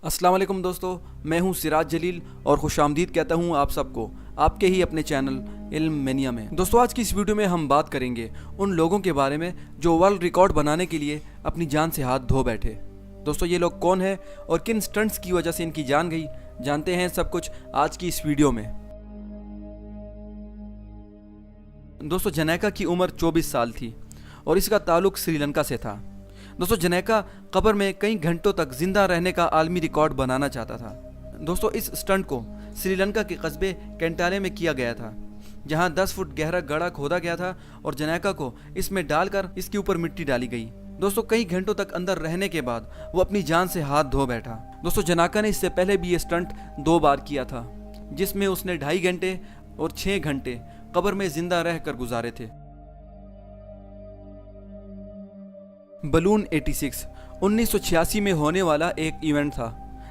السلام علیکم دوستو، میں ہوں سراج جلیل اور خوش آمدید کہتا ہوں آپ سب کو آپ کے ہی اپنے چینل علم مینیا میں۔ دوستو آج کی اس ویڈیو میں ہم بات کریں گے ان لوگوں کے بارے میں جو ورلڈ ریکارڈ بنانے کے لیے اپنی جان سے ہاتھ دھو بیٹھے۔ دوستو یہ لوگ کون ہیں اور کن سٹنٹس کی وجہ سے ان کی جان گئی، جانتے ہیں سب کچھ آج کی اس ویڈیو میں۔ دوستو جنیکا کی عمر 24 سال تھی اور اس کا تعلق سری لنکا سے تھا۔ دوستو جنیکا قبر میں کئی گھنٹوں تک زندہ رہنے کا عالمی ریکارڈ بنانا چاہتا تھا۔ دوستو اس سٹنٹ کو سری لنکا کے قصبے کینٹالے میں کیا گیا تھا، جہاں 10 فٹ گہرا گڑھا کھودا گیا تھا اور جنیکا کو اس میں ڈال کر اس کے اوپر مٹی ڈالی گئی۔ دوستو کئی گھنٹوں تک اندر رہنے کے بعد وہ اپنی جان سے ہاتھ دھو بیٹھا۔ دوستو جنیکا نے اس سے پہلے بھی یہ سٹنٹ 2 بار کیا تھا، جس میں اس نے 2.5 گھنٹے اور 6 گھنٹے قبر میں زندہ رہ کر گزارے تھے۔ بلون 86 1986 میں ہونے والا ایک ایونٹ تھا،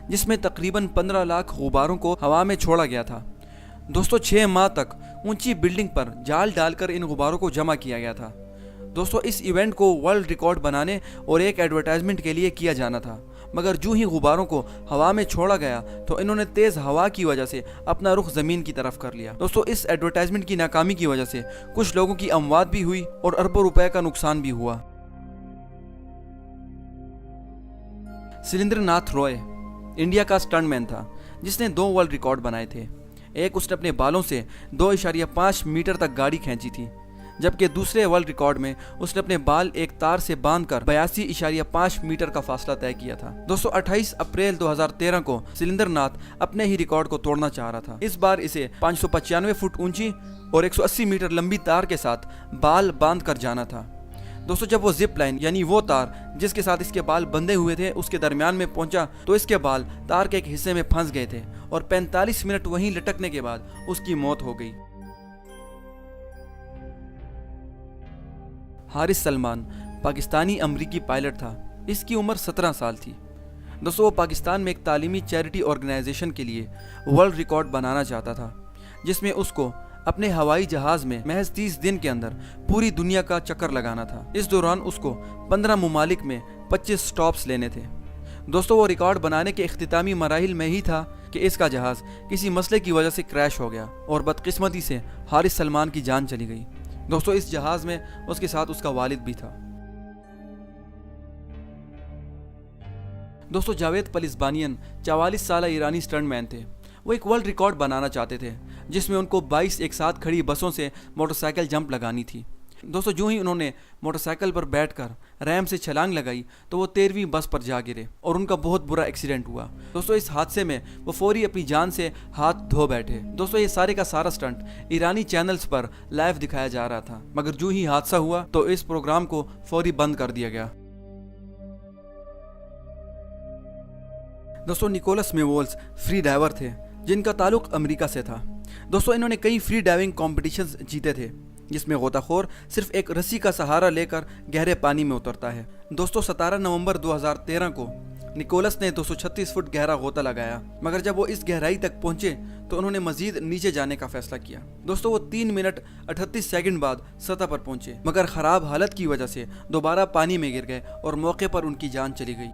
جس میں تقریباً 15 لاکھ غباروں کو ہوا میں چھوڑا گیا تھا۔ دوستو 6 ماہ تک اونچی بلڈنگ پر جال ڈال کر ان غباروں کو جمع کیا گیا تھا۔ دوستو اس ایونٹ کو ورلڈ ریکارڈ بنانے اور ایک ایڈورٹائزمنٹ کے لیے کیا جانا تھا، مگر جو ہی غباروں کو ہوا میں چھوڑا گیا تو انہوں نے تیز ہوا کی وجہ سے اپنا رخ زمین کی طرف کر لیا۔ دوستو اس ایڈورٹائزمنٹ کی ناکامی کی وجہ سے کچھ لوگوں کی اموات بھی ہوئی اور اربوں روپے کا نقصان بھی ہوا۔ سلیندر ناتھ روئے انڈیا کا سٹنٹ مین تھا، جس نے 2 ورلڈ ریکارڈ بنائے تھے۔ ایک اس نے اپنے بالوں سے 2.5 میٹر تک گاڑی کھینچی تھی، جبکہ دوسرے ورلڈ ریکارڈ میں اس نے اپنے بال ایک تار سے باندھ کر 82.5 میٹر کا فاصلہ طے کیا تھا۔ دوستو 28 اپریل 2013 کو سلیندر ناتھ اپنے ہی ریکارڈ کو توڑنا چاہ رہا تھا۔ اس بار اسے 595 فٹ اونچی اور 180 میٹر لمبی تار کے ساتھ بال باندھ کر جانا تھا۔ دوستو جب وہ زپ لائن یعنی وہ تار جس کے ساتھ اس کے بال بندھے ہوئے تھے اس کے درمیان میں پہنچا تو اس کے بال تار کے ایک حصے میں پھنس گئے تھے اور 45 منٹ وہیں لٹکنے کے بعد اس کی موت ہو گئی۔ حارث سلمان پاکستانی امریکی پائلٹ تھا، اس کی عمر 17 سال تھی۔ دوستو وہ پاکستان میں ایک تعلیمی چیریٹی آرگنائزیشن کے لیے ورلڈ ریکارڈ بنانا چاہتا تھا، جس میں اس کو اپنے ہوائی جہاز میں محض 30 دن کے اندر پوری دنیا کا چکر لگانا تھا۔ اس دوران اس کو 15 ممالک میں 25 سٹاپس لینے تھے۔ دوستو وہ ریکارڈ بنانے کے اختتامی مراحل میں ہی تھا کہ اس کا جہاز کسی مسئلے کی وجہ سے کریش ہو گیا اور بدقسمتی سے حارث سلمان کی جان چلی گئی۔ دوستو اس جہاز میں اس کے ساتھ اس کا والد بھی تھا۔ دوستو جاوید پلزبانین 44 سالہ ایرانی سٹنٹ مین تھے۔ وہ ایک ورلڈ ریکارڈ بنانا چاہتے تھے، جس میں ان کو 22 ایک ساتھ کھڑی بسوں سے موٹر سائیکل جمپ لگانی تھی۔ دوستو جو ہی انہوں نے موٹر سائیکل پر بیٹھ کر ریم سے چھلانگ لگائی تو وہ 13ویں بس پر جا گرے اور ان کا بہت برا ایکسیڈنٹ ہوا۔ دوستو اس حادثے میں وہ فوری اپنی جان سے ہاتھ دھو بیٹھے۔ دوستو یہ سارے کا سارا سٹنٹ ایرانی چینلز پر لائیو دکھایا جا رہا تھا، مگر جو ہی حادثہ ہوا تو اس پروگرام کو فوری بند کر دیا گیا۔ دوستو نیکولس میوولز فری ڈائیور تھے، جن کا تعلق امریکہ سے تھا۔ دوستو انہوں نے کئی فری ڈائیونگ کمپٹیشنز جیتے تھے، جس میں غوطہ خور صرف ایک رسی کا سہارا لے کر گہرے پانی میں اترتا ہے۔ دوستو 17 نومبر 2013 کو نیکولس نے 236 فٹ گہرا غوطہ لگایا، مگر جب وہ اس گہرائی تک پہنچے تو انہوں نے مزید نیچے جانے کا فیصلہ کیا۔ دوستو وہ 3 منٹ 38 سیکنڈ بعد سطح پر پہنچے، مگر خراب حالت کی وجہ سے دوبارہ پانی میں گر گئے اور موقع پر ان کی جان چلی گئی۔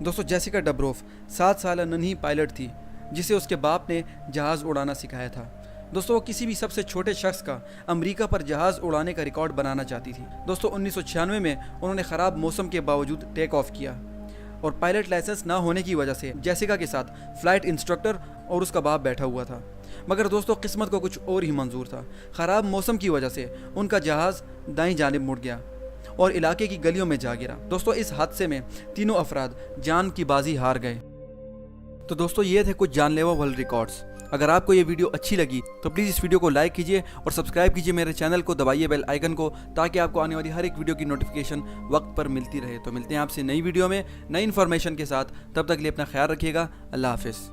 دوستو جیسیکا ڈبروف 7 سالہ ننھی پائلٹ تھی، جسے اس کے باپ نے جہاز اڑانا سکھایا تھا۔ دوستو وہ کسی بھی سب سے چھوٹے شخص کا امریکہ پر جہاز اڑانے کا ریکارڈ بنانا چاہتی تھی۔ دوستو 1996 میں انہوں نے خراب موسم کے باوجود ٹیک آف کیا اور پائلٹ لائسنس نہ ہونے کی وجہ سے جیسیکا کے ساتھ فلائٹ انسٹرکٹر اور اس کا باپ بیٹھا ہوا تھا، مگر دوستو قسمت کو کچھ اور ہی منظور تھا۔ خراب موسم کی وجہ سے ان کا جہاز دائیں جانب مڑ گیا اور علاقے کی گلیوں میں جا گرا۔ دوستو اس حادثے میں تینوں افراد جان کی بازی ہار گئے۔ تو دوستو یہ تھے کچھ جان لیوا ورلڈ ریکارڈز۔ اگر آپ کو یہ ویڈیو اچھی لگی تو پلیز اس ویڈیو کو لائک کیجیے اور سبسکرائب کیجیے میرے چینل کو، دبائیے بیل آئیکن کو، تاکہ آپ کو آنے والی ہر ایک ویڈیو کی نوٹیفیکیشن وقت پر ملتی رہے۔ تو ملتے ہیں آپ سے نئی ویڈیو میں نئی انفارمیشن کے ساتھ، تب تک کے لیے اپنا خیال رکھیے گا۔ اللہ حافظ۔